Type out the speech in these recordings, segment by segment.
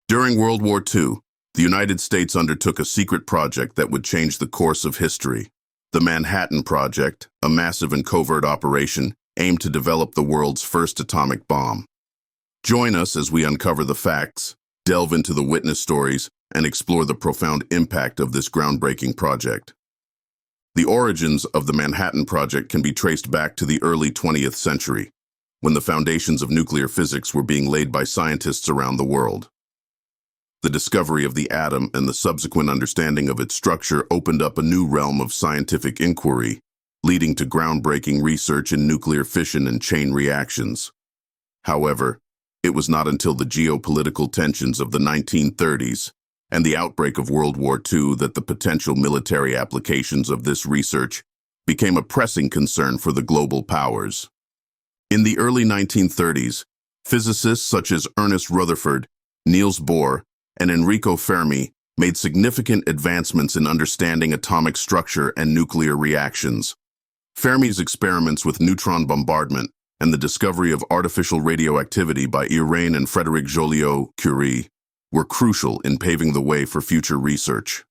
During World War II, the United States undertook a secret project that would change the course of history. The Manhattan Project, a massive and covert operation, aimed to develop the world's first atomic bomb. Join us as we uncover the facts, delve into the witness stories, and explore the profound impact of this groundbreaking project. The origins of the Manhattan Project can be traced back to the early 20th century, when the foundations of nuclear physics were being laid by scientists around the world. The discovery of the atom and the subsequent understanding of its structure opened up a new realm of scientific inquiry, leading to groundbreaking research in nuclear fission and chain reactions. However, it was not until the geopolitical tensions of the 1930s and the outbreak of World War II that the potential military applications of this research became a pressing concern for the global powers. In the early 1930s, physicists such as Ernest Rutherford, Niels Bohr, and Enrico Fermi made significant advancements in understanding atomic structure and nuclear reactions. Fermi's experiments with neutron bombardment and the discovery of artificial radioactivity by Irene and Frédéric Joliot-Curie were crucial in paving the way for future research.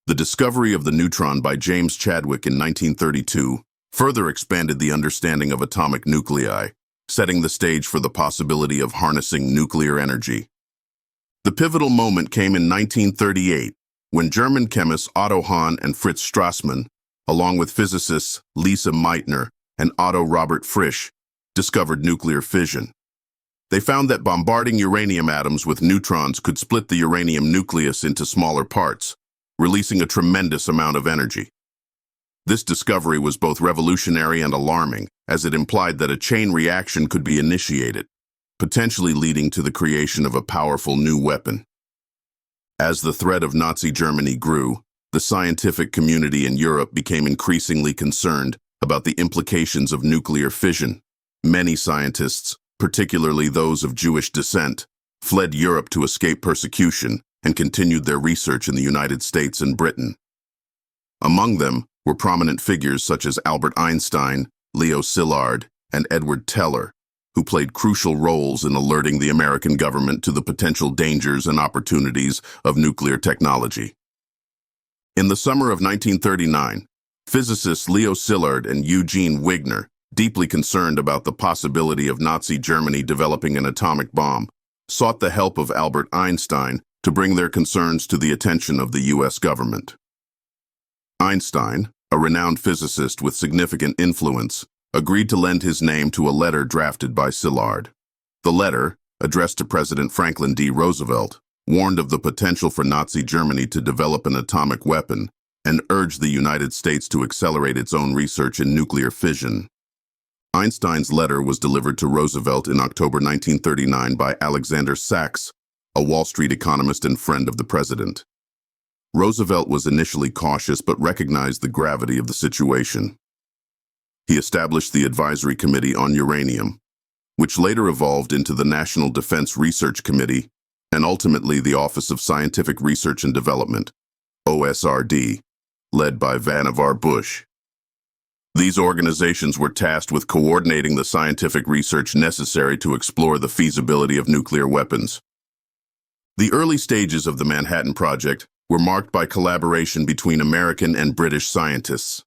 The discovery of the neutron by James Chadwick in 1932 further expanded the understanding of atomic nuclei, setting the stage for the possibility of harnessing nuclear energy. The pivotal moment came in 1938, when German chemists Otto Hahn and Fritz Strassmann, along with physicists Lise Meitner and Otto Robert Frisch, discovered nuclear fission. They found that bombarding uranium atoms with neutrons could split the uranium nucleus into smaller parts, releasing a tremendous amount of energy. This discovery was both revolutionary and alarming, as it implied that a chain reaction could be initiated, potentially leading to the creation of a powerful new weapon. As the threat of Nazi Germany grew, the scientific community in Europe became increasingly concerned about the implications of nuclear fission. Many scientists, particularly those of Jewish descent, fled Europe to escape persecution and continued their research in the United States and Britain. Among them were prominent figures such as Albert Einstein, Leo Szilard, and Edward Teller, who played crucial roles in alerting the American government to the potential dangers and opportunities of nuclear technology. In the summer of 1939, physicists Leo Szilard and Eugene Wigner, deeply concerned about the possibility of Nazi Germany developing an atomic bomb, sought the help of Albert Einstein to bring their concerns to the attention of the U.S. government. Einstein, a renowned physicist with significant influence, agreed to lend his name to a letter drafted by Szilard. The letter, addressed to President Franklin D. Roosevelt, warned of the potential for Nazi Germany to develop an atomic weapon and urged the United States to accelerate its own research in nuclear fission. Einstein's letter was delivered to Roosevelt in October 1939 by Alexander Sachs, a Wall Street economist and friend of the president. Roosevelt was initially cautious but recognized the gravity of the situation. He established the Advisory Committee on Uranium, which later evolved into the National Defense Research Committee and ultimately the Office of Scientific Research and Development, OSRD, led by Vannevar Bush. These organizations were tasked with coordinating the scientific research necessary to explore the feasibility of nuclear weapons. The early stages of the Manhattan Project were marked by collaboration between American and British scientists.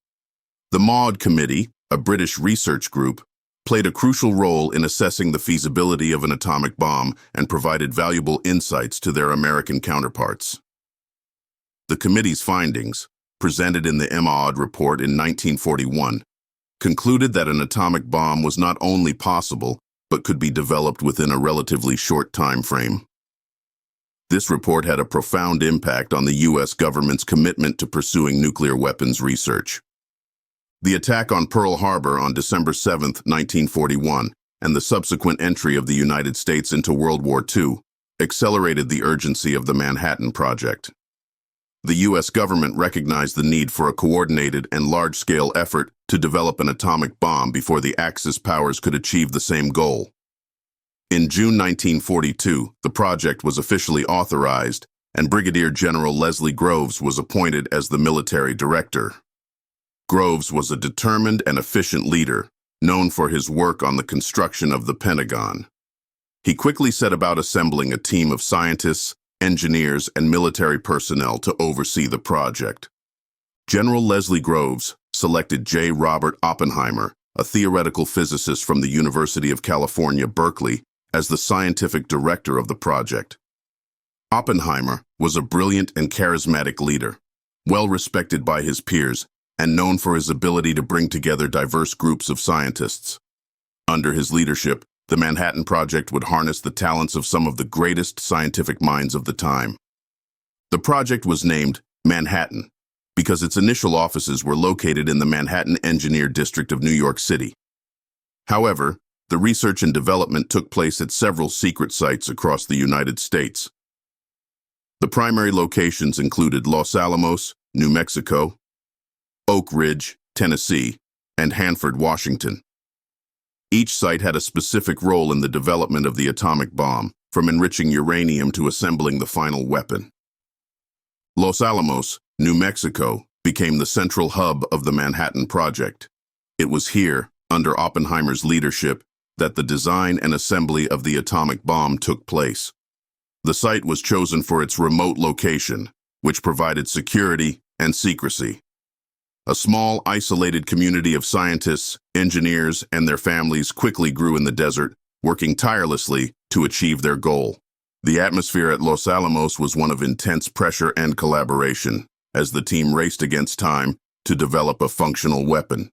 The Maud Committee, a British research group, played a crucial role in assessing the feasibility of an atomic bomb and provided valuable insights to their American counterparts. The committee's findings, presented in the Maud Report in 1941, concluded that an atomic bomb was not only possible, but could be developed within a relatively short time frame. This report had a profound impact on the U.S. government's commitment to pursuing nuclear weapons research. The attack on Pearl Harbor on December 7, 1941, and the subsequent entry of the United States into World War II accelerated the urgency of the Manhattan Project. The U.S. government recognized the need for a coordinated and large-scale effort to develop an atomic bomb before the Axis powers could achieve the same goal. In June 1942, the project was officially authorized, and Brigadier General Leslie Groves was appointed as the military director. Groves was a determined and efficient leader, known for his work on the construction of the Pentagon. He quickly set about assembling a team of scientists, engineers, and military personnel to oversee the project. General Leslie Groves selected J. Robert Oppenheimer, a theoretical physicist from the University of California, Berkeley, as the scientific director of the project. Oppenheimer was a brilliant and charismatic leader, well respected by his peers, and known for his ability to bring together diverse groups of scientists. Under his leadership, the Manhattan Project would harness the talents of some of the greatest scientific minds of the time. The project was named Manhattan because its initial offices were located in the Manhattan Engineer District of New York City. However, the research and development took place at several secret sites across the United States. The primary locations included Los Alamos, New Mexico, Oak Ridge, Tennessee, and Hanford, Washington. Each site had a specific role in the development of the atomic bomb, from enriching uranium to assembling the final weapon. Los Alamos, New Mexico, became the central hub of the Manhattan Project. It was here, under Oppenheimer's leadership, that the design and assembly of the atomic bomb took place. The site was chosen for its remote location, which provided security and secrecy. A small, isolated community of scientists, engineers, and their families quickly grew in the desert, working tirelessly to achieve their goal. The atmosphere at Los Alamos was one of intense pressure and collaboration, as the team raced against time to develop a functional weapon.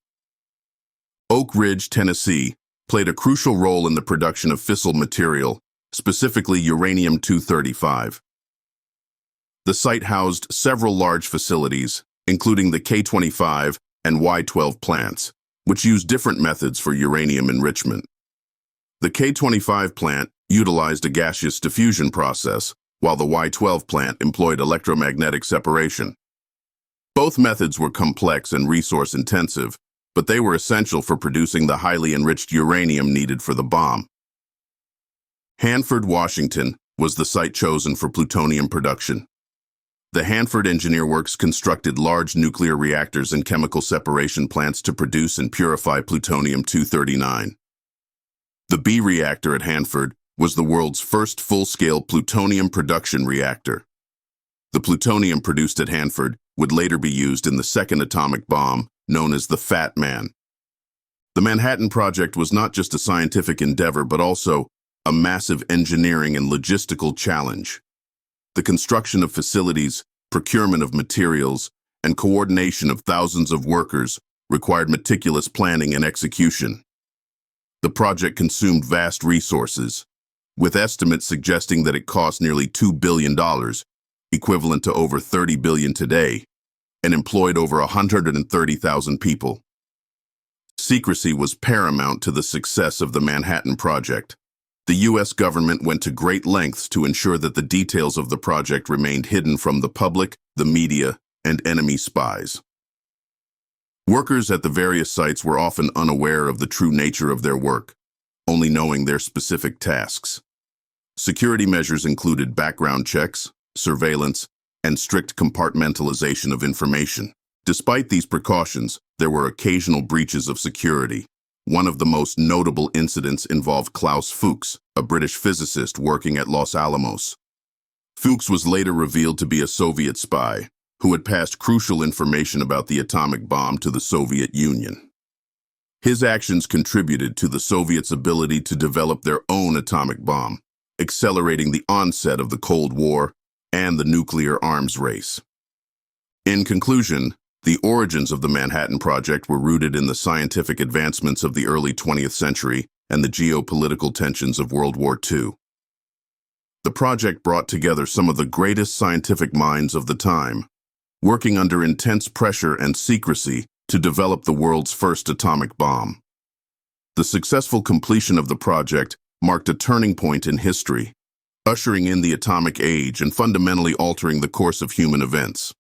Oak Ridge, Tennessee, played a crucial role in the production of fissile material, specifically uranium-235. The site housed several large facilities, including the K-25 and Y-12 plants, which used different methods for uranium enrichment. The K-25 plant utilized a gaseous diffusion process, while the Y-12 plant employed electromagnetic separation. Both methods were complex and resource-intensive, but they were essential for producing the highly enriched uranium needed for the bomb. Hanford, Washington, was the site chosen for plutonium production. The Hanford Engineer Works constructed large nuclear reactors and chemical separation plants to produce and purify plutonium-239. The B reactor at Hanford was the world's first full-scale plutonium production reactor. The plutonium produced at Hanford would later be used in the second atomic bomb, known as the Fat Man. The Manhattan Project was not just a scientific endeavor, but also a massive engineering and logistical challenge. The construction of facilities, procurement of materials, and coordination of thousands of workers required meticulous planning and execution. The project consumed vast resources, with estimates suggesting that it cost nearly $2 billion, equivalent to over $30 billion today, and employed over 130,000 people. Secrecy was paramount to the success of the Manhattan Project. The U.S. government went to great lengths to ensure that the details of the project remained hidden from the public, the media, and enemy spies. Workers at the various sites were often unaware of the true nature of their work, only knowing their specific tasks. Security measures included background checks, surveillance, and strict compartmentalization of information. Despite these precautions, there were occasional breaches of security. One of the most notable incidents involved Klaus Fuchs, a British physicist working at Los Alamos. Fuchs was later revealed to be a Soviet spy who had passed crucial information about the atomic bomb to the Soviet Union. His actions contributed to the Soviets' ability to develop their own atomic bomb, accelerating the onset of the Cold War and the nuclear arms race. In conclusion, the origins of the Manhattan Project were rooted in the scientific advancements of the early 20th century and the geopolitical tensions of World War II. The project brought together some of the greatest scientific minds of the time, working under intense pressure and secrecy to develop the world's first atomic bomb. The successful completion of the project marked a turning point in history, ushering in the atomic age and fundamentally altering the course of human events.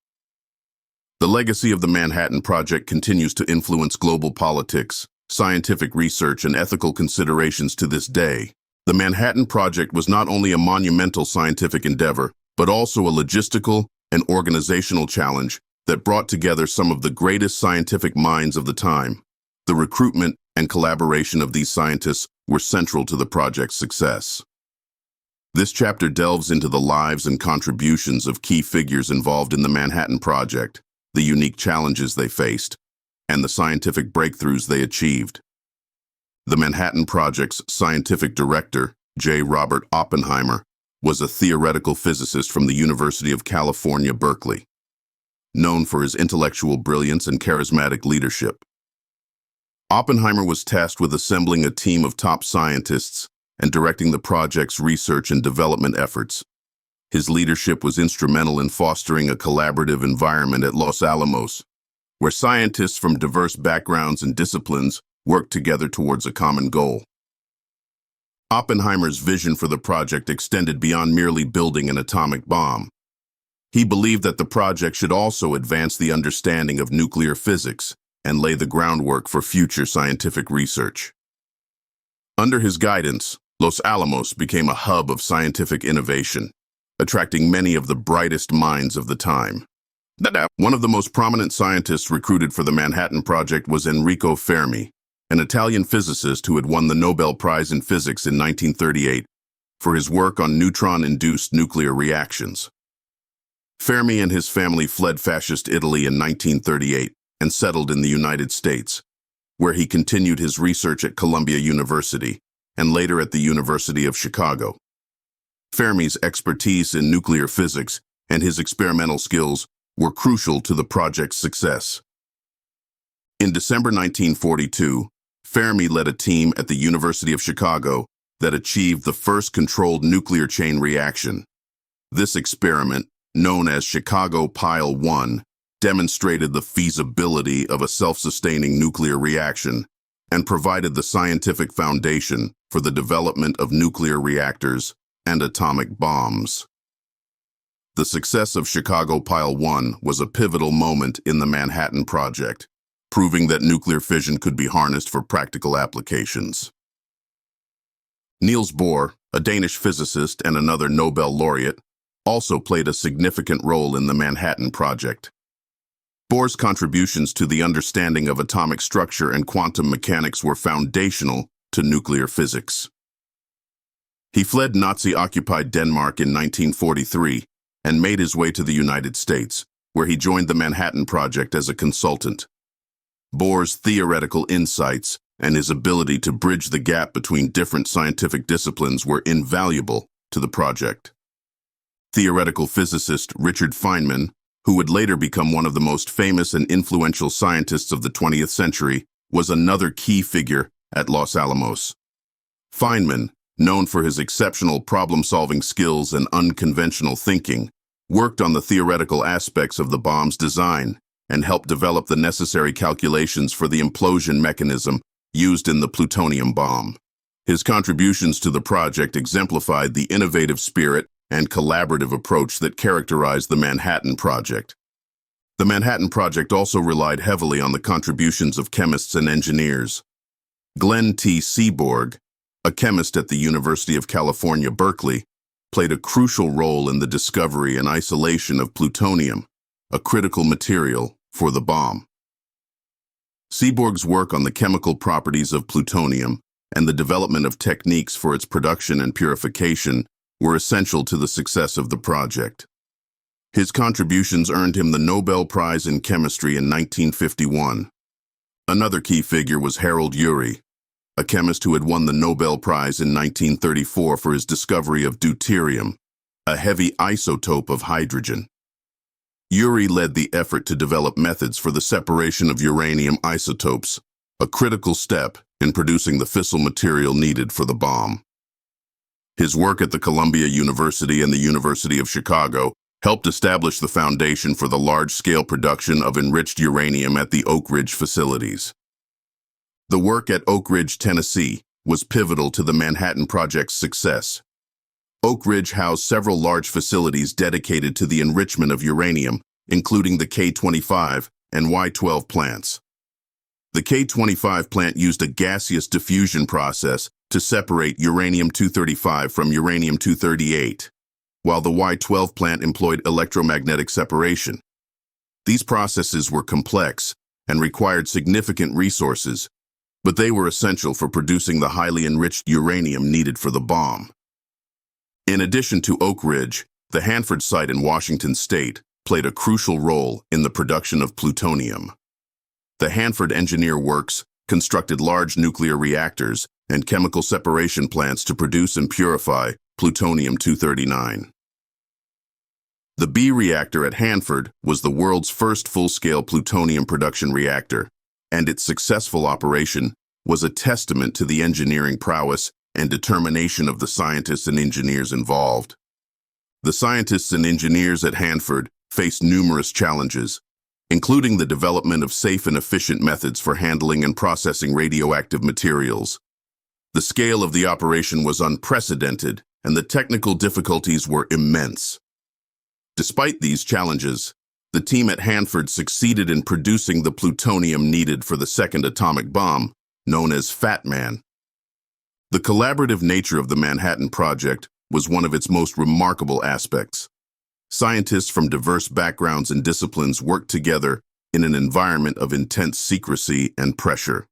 The legacy of the Manhattan Project continues to influence global politics, scientific research, and ethical considerations to this day. The Manhattan Project was not only a monumental scientific endeavor, but also a logistical and organizational challenge that brought together some of the greatest scientific minds of the time. The recruitment and collaboration of these scientists were central to the project's success. This chapter delves into the lives and contributions of key figures involved in the Manhattan Project, the unique challenges they faced, and the scientific breakthroughs they achieved. The Manhattan Project's scientific director, J. Robert Oppenheimer, was a theoretical physicist from the University of California, Berkeley, known for his intellectual brilliance and charismatic leadership. Oppenheimer was tasked with assembling a team of top scientists and directing the project's research and development efforts. His leadership was instrumental in fostering a collaborative environment at Los Alamos, where scientists from diverse backgrounds and disciplines worked together towards a common goal. Oppenheimer's vision for the project extended beyond merely building an atomic bomb. He believed that the project should also advance the understanding of nuclear physics and lay the groundwork for future scientific research. Under his guidance, Los Alamos became a hub of scientific innovation, attracting many of the brightest minds of the time. One of the most prominent scientists recruited for the Manhattan Project was Enrico Fermi, an Italian physicist who had won the Nobel Prize in Physics in 1938 for his work on neutron-induced nuclear reactions. Fermi and his family fled fascist Italy in 1938 and settled in the United States, where he continued his research at Columbia University and later at the University of Chicago. Fermi's expertise in nuclear physics and his experimental skills were crucial to the project's success. In December 1942, Fermi led a team at the University of Chicago that achieved the first controlled nuclear chain reaction. This experiment, known as Chicago Pile 1, demonstrated the feasibility of a self-sustaining nuclear reaction and provided the scientific foundation for the development of nuclear reactors and atomic bombs. The success of Chicago Pile 1 was a pivotal moment in the Manhattan Project, proving that nuclear fission could be harnessed for practical applications. Niels Bohr, a Danish physicist and another Nobel laureate, also played a significant role in the Manhattan Project. Bohr's contributions to the understanding of atomic structure and quantum mechanics were foundational to nuclear physics. He fled Nazi-occupied Denmark in 1943 and made his way to the United States, where he joined the Manhattan Project as a consultant. Bohr's theoretical insights and his ability to bridge the gap between different scientific disciplines were invaluable to the project. Theoretical physicist Richard Feynman, who would later become one of the most famous and influential scientists of the 20th century, was another key figure at Los Alamos. Feynman, known for his exceptional problem-solving skills and unconventional thinking, worked on the theoretical aspects of the bomb's design and helped develop the necessary calculations for the implosion mechanism used in the plutonium bomb. His contributions to the project exemplified the innovative spirit and collaborative approach that characterized the Manhattan Project. The Manhattan Project also relied heavily on the contributions of chemists and engineers. Glenn T. Seaborg, a chemist at the University of California, Berkeley, played a crucial role in the discovery and isolation of plutonium, a critical material for the bomb. Seaborg's work on the chemical properties of plutonium and the development of techniques for its production and purification were essential to the success of the project. His contributions earned him the Nobel Prize in Chemistry in 1951. Another key figure was Harold Urey, a chemist who had won the Nobel Prize in 1934 for his discovery of deuterium, a heavy isotope of hydrogen. Urey led the effort to develop methods for the separation of uranium isotopes, a critical step in producing the fissile material needed for the bomb. His work at the Columbia University and the University of Chicago helped establish the foundation for the large-scale production of enriched uranium at the Oak Ridge facilities. The work at Oak Ridge, Tennessee, was pivotal to the Manhattan Project's success. Oak Ridge housed several large facilities dedicated to the enrichment of uranium, including the K-25 and Y-12 plants. The K-25 plant used a gaseous diffusion process to separate uranium-235 from uranium-238, while the Y-12 plant employed electromagnetic separation. These processes were complex and required significant resources, but they were essential for producing the highly enriched uranium needed for the bomb. In addition to Oak Ridge, the Hanford site in Washington state played a crucial role in the production of plutonium. The Hanford Engineer Works constructed large nuclear reactors and chemical separation plants to produce and purify plutonium-239. The B reactor at Hanford was the world's first full-scale plutonium production reactor, and its successful operation was a testament to the engineering prowess and determination of the scientists and engineers involved. The scientists and engineers at Hanford faced numerous challenges, including the development of safe and efficient methods for handling and processing radioactive materials. The scale of the operation was unprecedented, and the technical difficulties were immense. Despite these challenges, the team at Hanford succeeded in producing the plutonium needed for the second atomic bomb, known as Fat Man. The collaborative nature of the Manhattan Project was one of its most remarkable aspects. Scientists from diverse backgrounds and disciplines worked together in an environment of intense secrecy and pressure.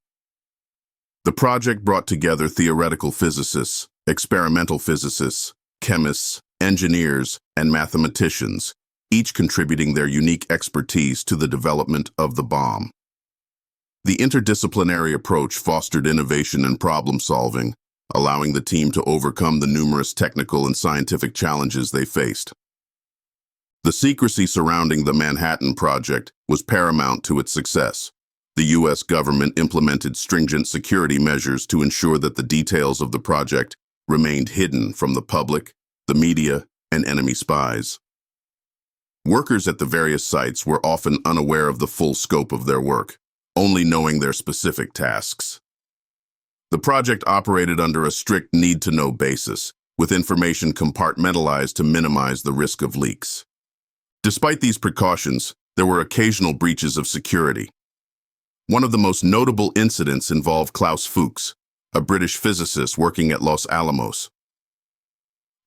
The project brought together theoretical physicists, experimental physicists, chemists, engineers, and mathematicians, each contributing their unique expertise to the development of the bomb. The interdisciplinary approach fostered innovation and problem-solving, allowing the team to overcome the numerous technical and scientific challenges they faced. The secrecy surrounding the Manhattan Project was paramount to its success. The U.S. government implemented stringent security measures to ensure that the details of the project remained hidden from the public, the media, and enemy spies. Workers at the various sites were often unaware of the full scope of their work, only knowing their specific tasks. The project operated under a strict need-to-know basis, with information compartmentalized to minimize the risk of leaks. Despite these precautions, there were occasional breaches of security. One of the most notable incidents involved Klaus Fuchs, a British physicist working at Los Alamos.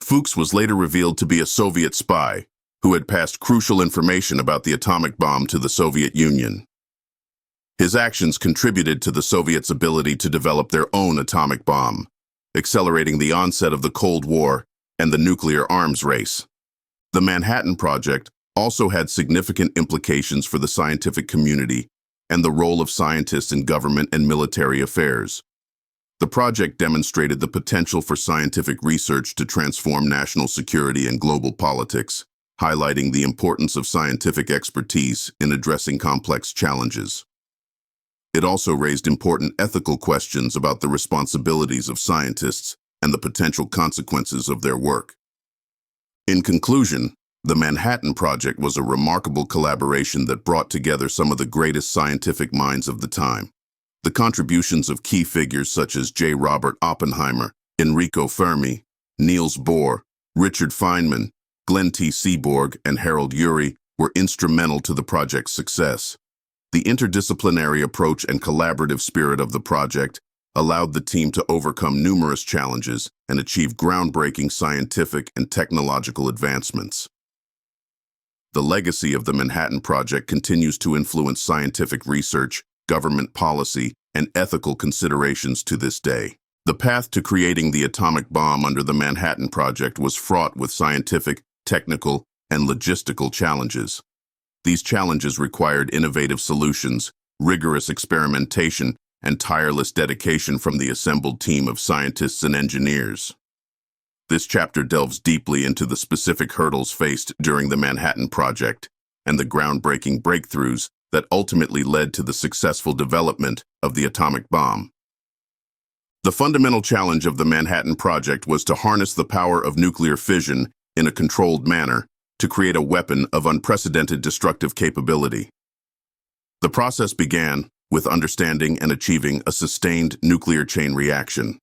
Fuchs was later revealed to be a Soviet spy who had passed crucial information about the atomic bomb to the Soviet Union. His actions contributed to the Soviets' ability to develop their own atomic bomb, accelerating the onset of the Cold War and the nuclear arms race. The Manhattan Project also had significant implications for the scientific community and the role of scientists in government and military affairs. The project demonstrated the potential for scientific research to transform national security and global politics, highlighting the importance of scientific expertise in addressing complex challenges. It also raised important ethical questions about the responsibilities of scientists and the potential consequences of their work. In conclusion, the Manhattan Project was a remarkable collaboration that brought together some of the greatest scientific minds of the time. The contributions of key figures such as J. Robert Oppenheimer, Enrico Fermi, Niels Bohr, Richard Feynman, Glenn T. Seaborg, and Harold Urey were instrumental to the project's success. The interdisciplinary approach and collaborative spirit of the project allowed the team to overcome numerous challenges and achieve groundbreaking scientific and technological advancements. The legacy of the Manhattan Project continues to influence scientific research, government policy, and ethical considerations to this day. The path to creating the atomic bomb under the Manhattan Project was fraught with scientific, technical, and logistical challenges. These challenges required innovative solutions, rigorous experimentation, and tireless dedication from the assembled team of scientists and engineers. This chapter delves deeply into the specific hurdles faced during the Manhattan Project and the groundbreaking breakthroughs that ultimately led to the successful development of the atomic bomb. The fundamental challenge of the Manhattan Project was to harness the power of nuclear fission in a controlled manner to create a weapon of unprecedented destructive capability. The process began with understanding and achieving a sustained nuclear chain reaction.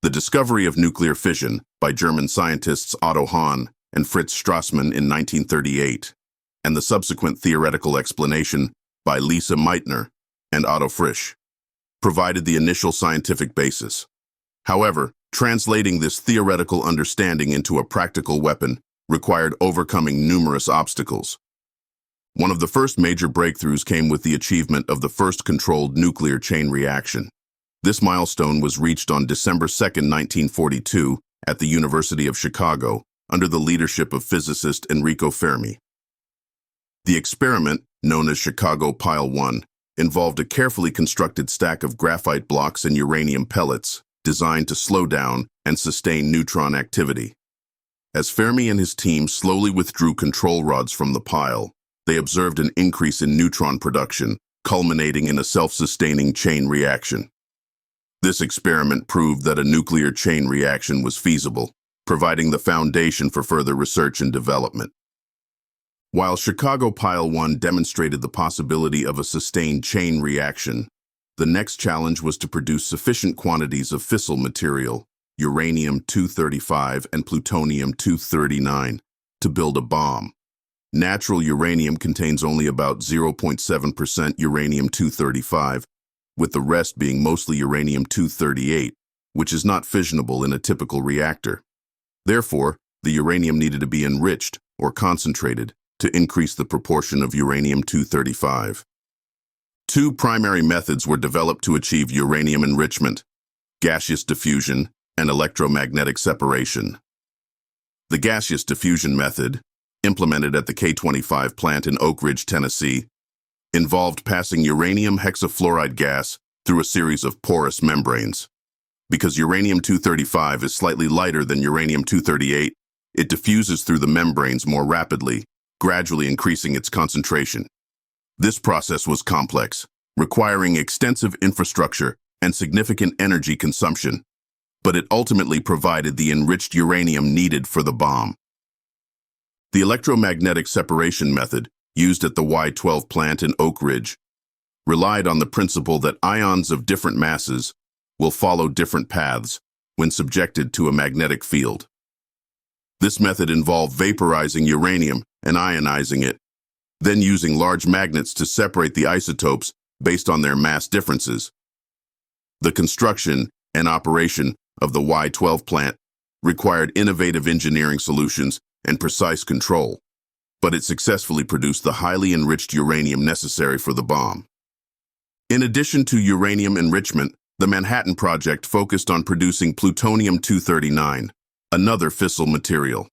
The discovery of nuclear fission by German scientists Otto Hahn and Fritz Strassmann in 1938, and the subsequent theoretical explanation by Lisa Meitner and Otto Frisch, provided the initial scientific basis. However, translating this theoretical understanding into a practical weapon required overcoming numerous obstacles. One of the first major breakthroughs came with the achievement of the first controlled nuclear chain reaction. This milestone was reached on December 2, 1942, at the University of Chicago under the leadership of physicist Enrico Fermi. The experiment, known as Chicago Pile 1, involved a carefully constructed stack of graphite blocks and uranium pellets designed to slow down and sustain neutron activity. As Fermi and his team slowly withdrew control rods from the pile, they observed an increase in neutron production, culminating in a self-sustaining chain reaction. This experiment proved that a nuclear chain reaction was feasible, providing the foundation for further research and development. While Chicago Pile 1 demonstrated the possibility of a sustained chain reaction, the next challenge was to produce sufficient quantities of fissile material, uranium-235 and plutonium-239, to build a bomb. Natural uranium contains only about 0.7% uranium-235, with the rest being mostly uranium-238, which is not fissionable in a typical reactor. Therefore, the uranium needed to be enriched, or concentrated, to increase the proportion of uranium-235. Two primary methods were developed to achieve uranium enrichment: gaseous diffusion and electromagnetic separation. The gaseous diffusion method, implemented at the K-25 plant in Oak Ridge, Tennessee, involved passing uranium hexafluoride gas through a series of porous membranes. Because uranium-235 is slightly lighter than uranium-238, it diffuses through the membranes more rapidly, gradually increasing its concentration. This process was complex, requiring extensive infrastructure and significant energy consumption, but it ultimately provided the enriched uranium needed for the bomb. The electromagnetic separation method, used at the Y-12 plant in Oak Ridge, relied on the principle that ions of different masses will follow different paths when subjected to a magnetic field. This method involved vaporizing uranium and ionizing it, then using large magnets to separate the isotopes based on their mass differences. The construction and operation of the Y-12 plant required innovative engineering solutions and precise control, but it successfully produced the highly enriched uranium necessary for the bomb. In addition to uranium enrichment, the Manhattan Project focused on producing plutonium-239, another fissile material.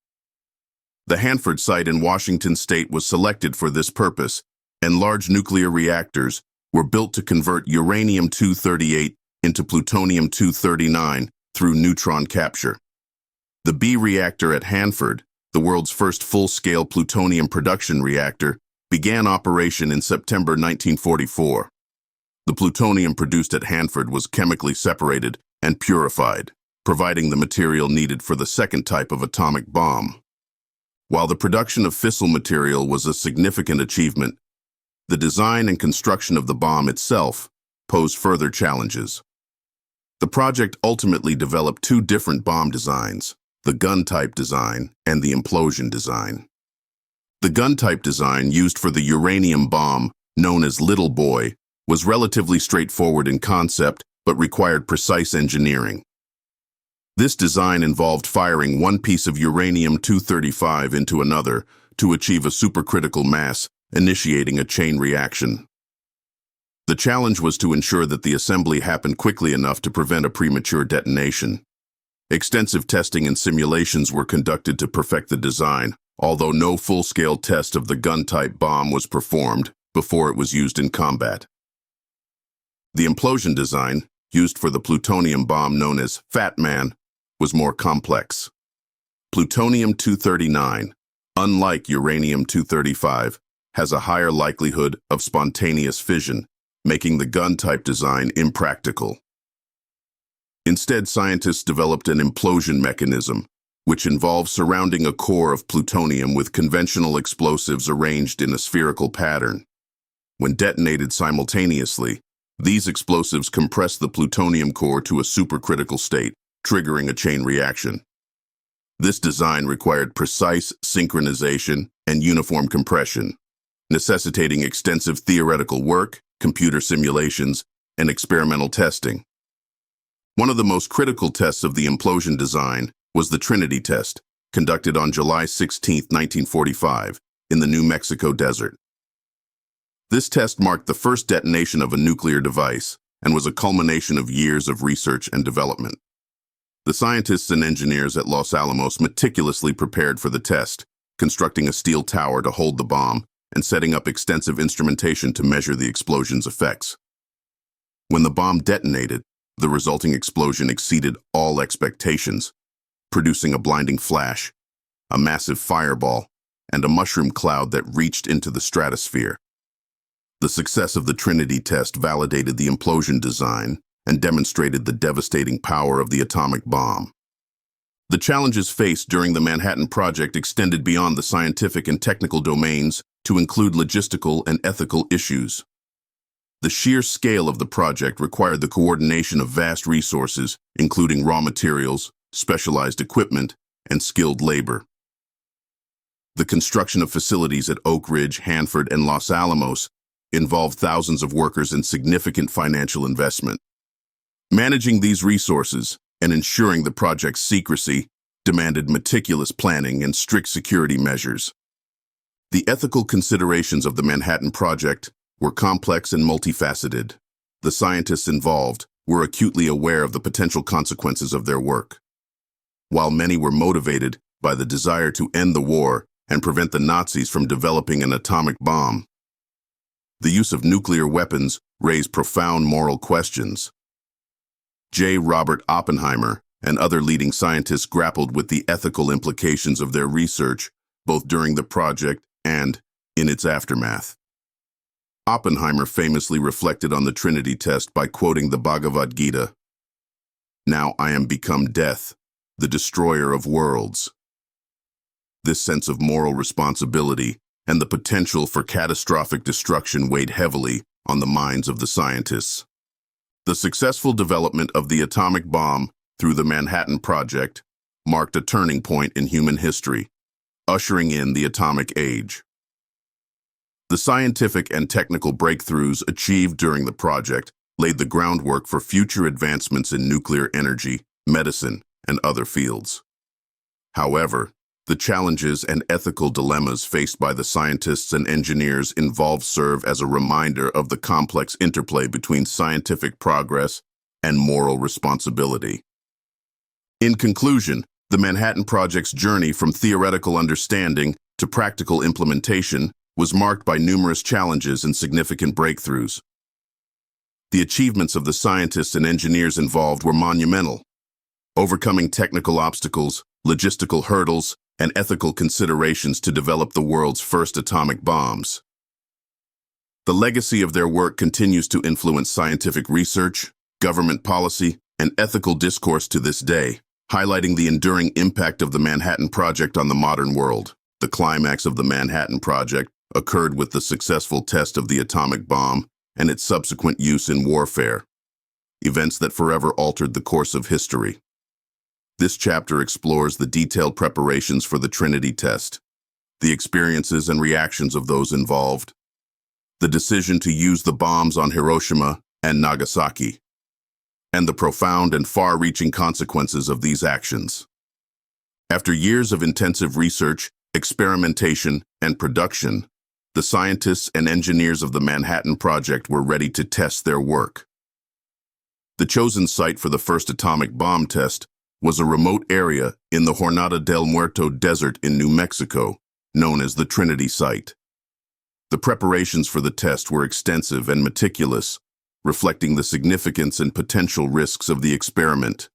The Hanford site in Washington state was selected for this purpose, and large nuclear reactors were built to convert uranium-238 into plutonium-239 through neutron capture. The B reactor at Hanford, the world's first full-scale plutonium production reactor, began operation in September 1944. The plutonium produced at Hanford was chemically separated and purified, providing the material needed for the second type of atomic bomb. While the production of fissile material was a significant achievement, the design and construction of the bomb itself posed further challenges. The project ultimately developed two different bomb designs: the gun-type design and the implosion design. The gun-type design used for the uranium bomb, known as Little Boy, was relatively straightforward in concept but required precise engineering. This design involved firing one piece of uranium-235 into another to achieve a supercritical mass, initiating a chain reaction. The challenge was to ensure that the assembly happened quickly enough to prevent a premature detonation. Extensive testing and simulations were conducted to perfect the design, although no full-scale test of the gun-type bomb was performed before it was used in combat. The implosion design, used for the plutonium bomb known as Fat Man, was more complex. Plutonium-239, unlike uranium-235, has a higher likelihood of spontaneous fission, making the gun-type design impractical. Instead, scientists developed an implosion mechanism, which involves surrounding a core of plutonium with conventional explosives arranged in a spherical pattern. When detonated simultaneously, these explosives compress the plutonium core to a supercritical state, triggering a chain reaction. This design required precise synchronization and uniform compression, necessitating extensive theoretical work, computer simulations, and experimental testing. One of the most critical tests of the implosion design was the Trinity test, conducted on July 16, 1945, in the New Mexico desert. This test marked the first detonation of a nuclear device and was a culmination of years of research and development. The scientists and engineers at Los Alamos meticulously prepared for the test, constructing a steel tower to hold the bomb and setting up extensive instrumentation to measure the explosion's effects. When the bomb detonated, the resulting explosion exceeded all expectations, producing a blinding flash, a massive fireball, and a mushroom cloud that reached into the stratosphere. The success of the Trinity test validated the implosion design and demonstrated the devastating power of the atomic bomb. The challenges faced during the Manhattan Project extended beyond the scientific and technical domains to include logistical and ethical issues. The sheer scale of the project required the coordination of vast resources, including raw materials, specialized equipment, and skilled labor. The construction of facilities at Oak Ridge, Hanford, and Los Alamos involved thousands of workers and significant financial investment. Managing these resources and ensuring the project's secrecy demanded meticulous planning and strict security measures. The ethical considerations of the Manhattan Project were complex and multifaceted. The scientists involved were acutely aware of the potential consequences of their work. While many were motivated by the desire to end the war and prevent the Nazis from developing an atomic bomb, the use of nuclear weapons raised profound moral questions. J. Robert Oppenheimer and other leading scientists grappled with the ethical implications of their research, both during the project and in its aftermath. Oppenheimer famously reflected on the Trinity test by quoting the Bhagavad Gita, "Now I am become death, the destroyer of worlds." This sense of moral responsibility and the potential for catastrophic destruction weighed heavily on the minds of the scientists. The successful development of the atomic bomb through the Manhattan Project marked a turning point in human history, ushering in the atomic age. The scientific and technical breakthroughs achieved during the project laid the groundwork for future advancements in nuclear energy, medicine, and other fields. However, the challenges and ethical dilemmas faced by the scientists and engineers involved serve as a reminder of the complex interplay between scientific progress and moral responsibility. In conclusion, the Manhattan Project's journey from theoretical understanding to practical implementation was marked by numerous challenges and significant breakthroughs. The achievements of the scientists and engineers involved were monumental, overcoming technical obstacles, logistical hurdles, and ethical considerations to develop the world's first atomic bombs. The legacy of their work continues to influence scientific research, government policy, and ethical discourse to this day, highlighting the enduring impact of the Manhattan Project on the modern world. The climax of the Manhattan Project occurred with the successful test of the atomic bomb and its subsequent use in warfare, events that forever altered the course of history. This chapter explores the detailed preparations for the Trinity test, the experiences and reactions of those involved, the decision to use the bombs on Hiroshima and Nagasaki, and the profound and far-reaching consequences of these actions. After years of intensive research, experimentation, and production, the scientists and engineers of the Manhattan Project were ready to test their work. The chosen site for the first atomic bomb test was a remote area in the Jornada del Muerto Desert in New Mexico, known as the Trinity Site. The preparations for the test were extensive and meticulous, reflecting the significance and potential risks of the experiment.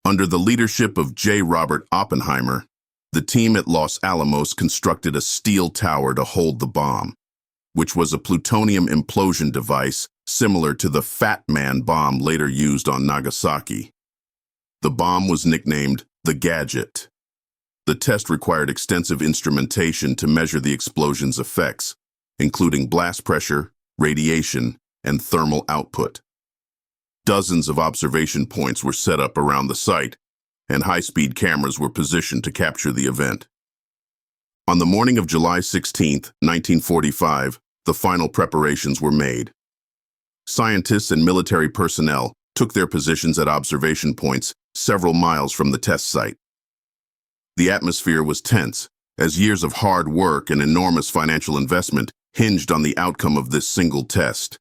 Under the leadership of J. Robert Oppenheimer, the team at Los Alamos constructed a steel tower to hold the bomb, which was a plutonium implosion device similar to the Fat Man bomb later used on Nagasaki. The bomb was nicknamed the Gadget. The test required extensive instrumentation to measure the explosion's effects, including blast pressure, radiation, and thermal output. Dozens of observation points were set up around the site, and high-speed cameras were positioned to capture the event. On the morning of July 16, 1945, the final preparations were made. Scientists and military personnel took their positions at observation points several miles from the test site. The atmosphere was tense, as years of hard work and enormous financial investment hinged on the outcome of this single test.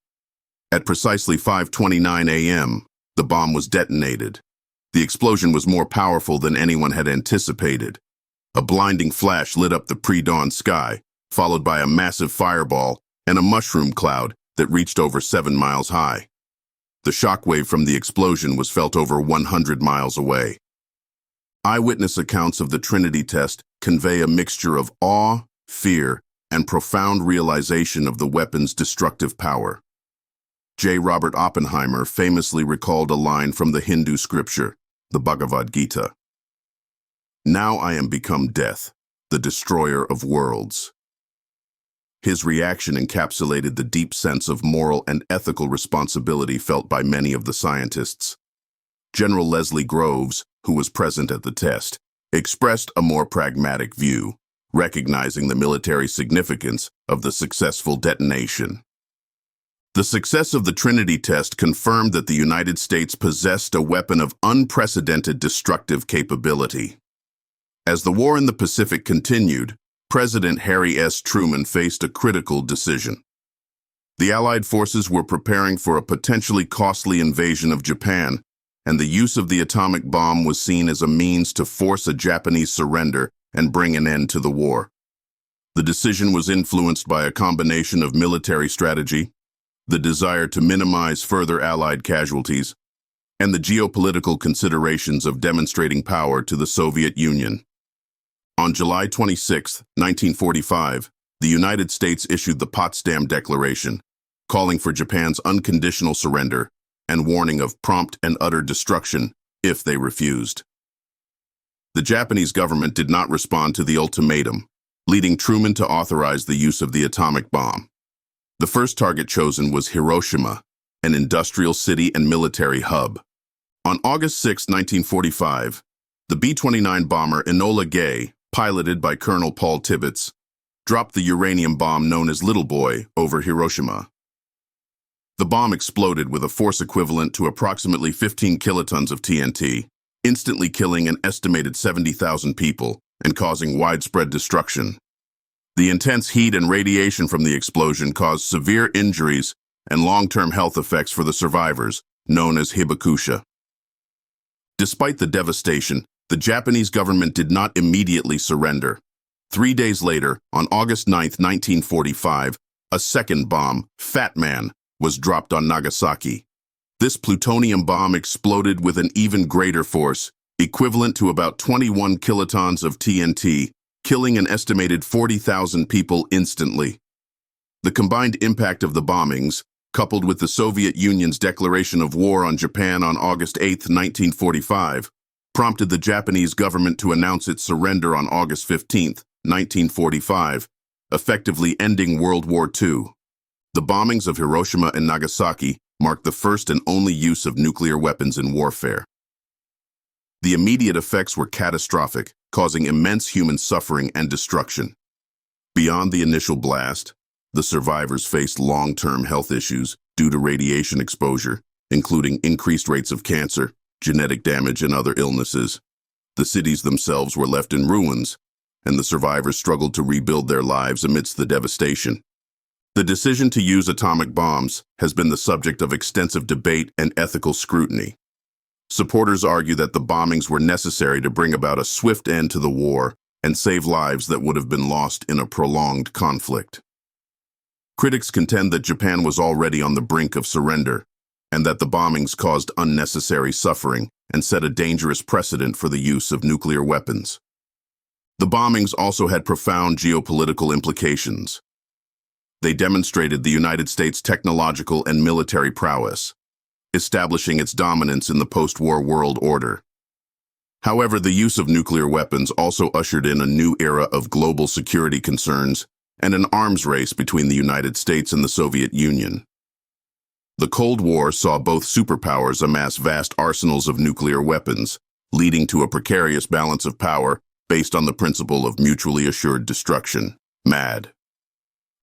At precisely 5:29 a.m., the bomb was detonated. The explosion was more powerful than anyone had anticipated. A blinding flash lit up the pre-dawn sky, followed by a massive fireball and a mushroom cloud that reached over 7 miles high. The shockwave from the explosion was felt over 100 miles away. Eyewitness accounts of the Trinity test convey a mixture of awe, fear, and profound realization of the weapon's destructive power. J. Robert Oppenheimer famously recalled a line from the Hindu scripture, the Bhagavad Gita. "Now I am become death, the destroyer of worlds." His reaction encapsulated the deep sense of moral and ethical responsibility felt by many of the scientists. General Leslie Groves, who was present at the test, expressed a more pragmatic view, recognizing the military significance of the successful detonation. The success of the Trinity test confirmed that the United States possessed a weapon of unprecedented destructive capability. As the war in the Pacific continued, President Harry S. Truman faced a critical decision. The Allied forces were preparing for a potentially costly invasion of Japan, and the use of the atomic bomb was seen as a means to force a Japanese surrender and bring an end to the war. The decision was influenced by a combination of military strategy, the desire to minimize further Allied casualties, and the geopolitical considerations of demonstrating power to the Soviet Union. On July 26, 1945, the United States issued the Potsdam Declaration, calling for Japan's unconditional surrender and warning of prompt and utter destruction if they refused. The Japanese government did not respond to the ultimatum, leading Truman to authorize the use of the atomic bomb. The first target chosen was Hiroshima, an industrial city and military hub. On August 6, 1945, the B-29 bomber Enola Gay, piloted by Colonel Paul Tibbets, dropped the uranium bomb known as Little Boy over Hiroshima. The bomb exploded with a force equivalent to approximately 15 kilotons of TNT, instantly killing an estimated 70,000 people and causing widespread destruction. The intense heat and radiation from the explosion caused severe injuries and long-term health effects for the survivors, known as hibakusha. Despite the devastation, the Japanese government did not immediately surrender. 3 days later, on August 9, 1945, a second bomb, Fat Man, was dropped on Nagasaki. This plutonium bomb exploded with an even greater force, equivalent to about 21 kilotons of TNT, killing an estimated 40,000 people instantly. The combined impact of the bombings, coupled with the Soviet Union's declaration of war on Japan on August 8, 1945, prompted the Japanese government to announce its surrender on August 15, 1945, effectively ending World War II. The bombings of Hiroshima and Nagasaki marked the first and only use of nuclear weapons in warfare. The immediate effects were catastrophic, causing immense human suffering and destruction. Beyond the initial blast, the survivors faced long-term health issues due to radiation exposure, including increased rates of cancer, genetic damage, and other illnesses. The cities themselves were left in ruins, and the survivors struggled to rebuild their lives amidst the devastation. The decision to use atomic bombs has been the subject of extensive debate and ethical scrutiny. Supporters argue that the bombings were necessary to bring about a swift end to the war and save lives that would have been lost in a prolonged conflict. Critics contend that Japan was already on the brink of surrender, and that the bombings caused unnecessary suffering and set a dangerous precedent for the use of nuclear weapons. The bombings also had profound geopolitical implications. They demonstrated the United States' technological and military prowess, establishing its dominance in the post-war world order. However, the use of nuclear weapons also ushered in a new era of global security concerns and an arms race between the United States and the Soviet Union. The Cold War saw both superpowers amass vast arsenals of nuclear weapons, leading to a precarious balance of power based on the principle of mutually assured destruction, MAD.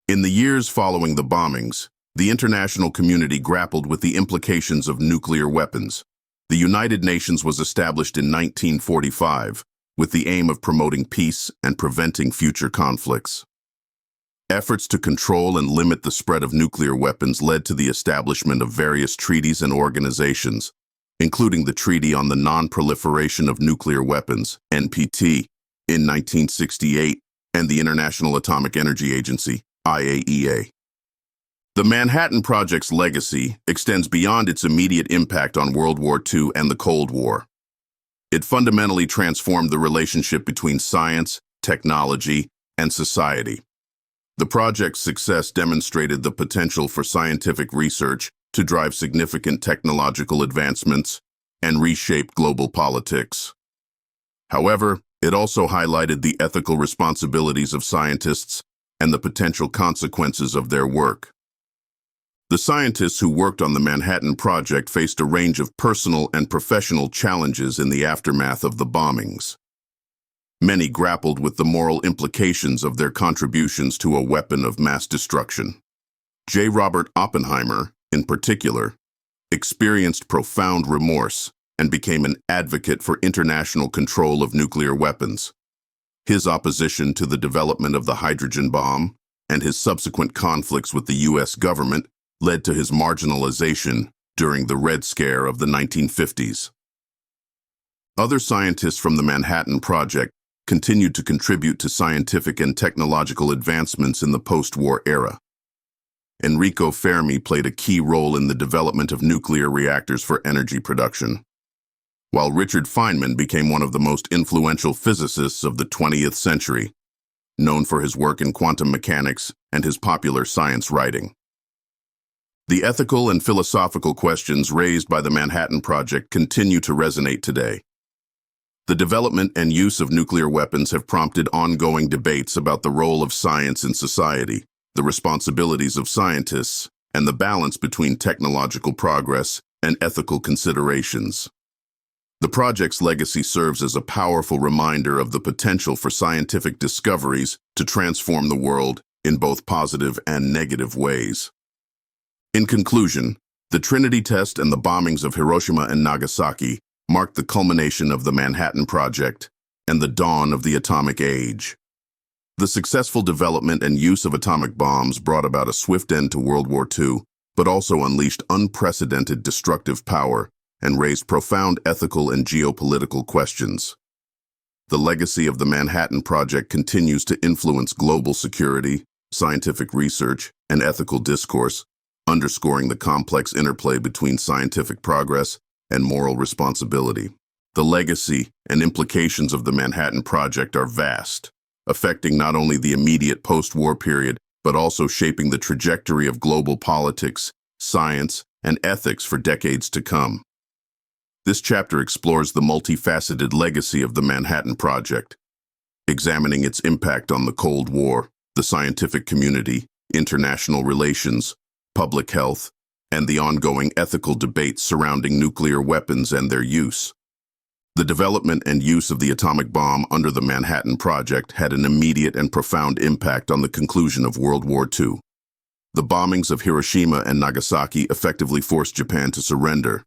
In the years following the bombings, the international community grappled with the implications of nuclear weapons. The United Nations was established in 1945 with the aim of promoting peace and preventing future conflicts. Efforts to control and limit the spread of nuclear weapons led to the establishment of various treaties and organizations, including the Treaty on the Non-Proliferation of Nuclear Weapons, NPT, in 1968, and the International Atomic Energy Agency, IAEA. The Manhattan Project's legacy extends beyond its immediate impact on World War II and the Cold War. It fundamentally transformed the relationship between science, technology, and society. The project's success demonstrated the potential for scientific research to drive significant technological advancements and reshape global politics. However, it also highlighted the ethical responsibilities of scientists and the potential consequences of their work. The scientists who worked on the Manhattan Project faced a range of personal and professional challenges in the aftermath of the bombings. Many grappled with the moral implications of their contributions to a weapon of mass destruction. J. Robert Oppenheimer, in particular, experienced profound remorse and became an advocate for international control of nuclear weapons. His opposition to the development of the hydrogen bomb and his subsequent conflicts with the U.S. government led to his marginalization during the Red Scare of the 1950s. Other scientists from the Manhattan Project continued to contribute to scientific and technological advancements in the post-war era. Enrico Fermi played a key role in the development of nuclear reactors for energy production, while Richard Feynman became one of the most influential physicists of the 20th century, known for his work in quantum mechanics and his popular science writing. The ethical and philosophical questions raised by the Manhattan Project continue to resonate today. The development and use of nuclear weapons have prompted ongoing debates about the role of science in society, the responsibilities of scientists, and the balance between technological progress and ethical considerations. The project's legacy serves as a powerful reminder of the potential for scientific discoveries to transform the world in both positive and negative ways. In conclusion, the Trinity test and the bombings of Hiroshima and Nagasaki marked the culmination of the Manhattan Project and the dawn of the atomic age. The successful development and use of atomic bombs brought about a swift end to World War II, but also unleashed unprecedented destructive power and raised profound ethical and geopolitical questions. The legacy of the Manhattan Project continues to influence global security, scientific research, and ethical discourse, underscoring the complex interplay between scientific progress and moral responsibility. The legacy and implications of the Manhattan Project are vast, affecting not only the immediate post-war period, but also shaping the trajectory of global politics, science, and ethics for decades to come. This chapter explores the multifaceted legacy of the Manhattan Project, examining its impact on the Cold War, the scientific community, international relations, public health, and the ongoing ethical debates surrounding nuclear weapons and their use. The development and use of the atomic bomb under the Manhattan Project had an immediate and profound impact on the conclusion of World War II. The bombings of Hiroshima and Nagasaki effectively forced Japan to surrender,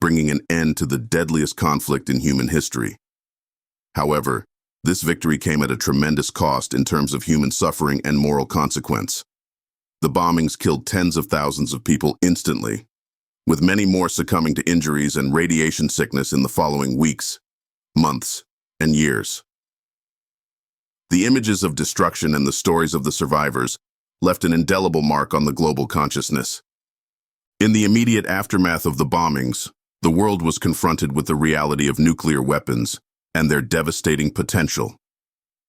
bringing an end to the deadliest conflict in human history. However, this victory came at a tremendous cost in terms of human suffering and moral consequence. The bombings killed tens of thousands of people instantly, with many more succumbing to injuries and radiation sickness in the following weeks, months, and years. The images of destruction and the stories of the survivors left an indelible mark on the global consciousness. In the immediate aftermath of the bombings, the world was confronted with the reality of nuclear weapons and their devastating potential.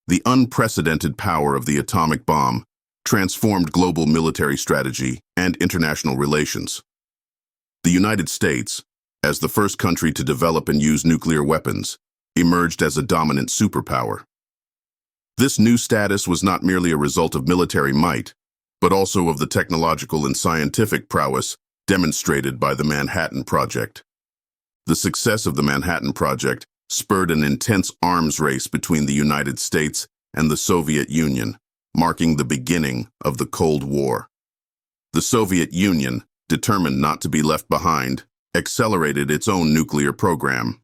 The unprecedented power of the atomic bomb transformed global military strategy and international relations. The United States, as the first country to develop and use nuclear weapons, emerged as a dominant superpower. This new status was not merely a result of military might, but also of the technological and scientific prowess demonstrated by the Manhattan Project. The success of the Manhattan Project spurred an intense arms race between the United States and the Soviet Union, marking the beginning of the Cold War. The Soviet Union, determined not to be left behind, accelerated its own nuclear program.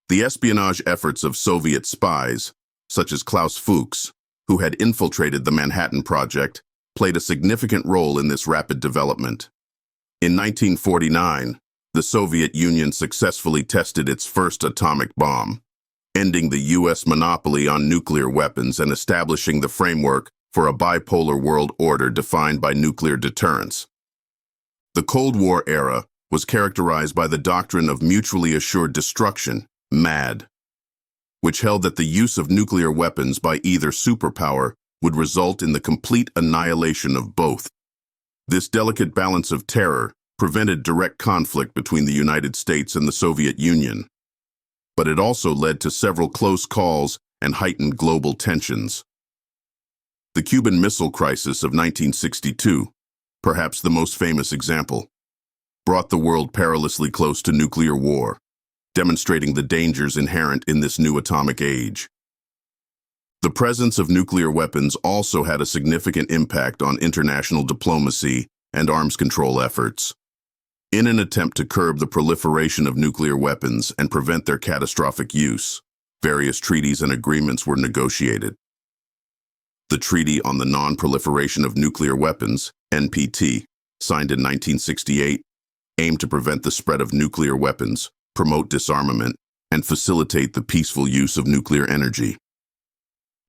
The espionage efforts of Soviet spies, such as Klaus Fuchs, who had infiltrated the Manhattan Project, played a significant role in this rapid development. In 1949, the Soviet Union successfully tested its first atomic bomb, ending the U.S. monopoly on nuclear weapons and establishing the framework for a bipolar world order defined by nuclear deterrence. The Cold War era was characterized by the doctrine of mutually assured destruction, MAD, which held that the use of nuclear weapons by either superpower would result in the complete annihilation of both. This delicate balance of terror prevented direct conflict between the United States and the Soviet Union, but it also led to several close calls and heightened global tensions. The Cuban Missile Crisis of 1962, perhaps the most famous example, brought the world perilously close to nuclear war, demonstrating the dangers inherent in this new atomic age. The presence of nuclear weapons also had a significant impact on international diplomacy and arms control efforts. In an attempt to curb the proliferation of nuclear weapons and prevent their catastrophic use, various treaties and agreements were negotiated. The Treaty on the Non-Proliferation of Nuclear Weapons, NPT, signed in 1968, aimed to prevent the spread of nuclear weapons, promote disarmament, and facilitate the peaceful use of nuclear energy.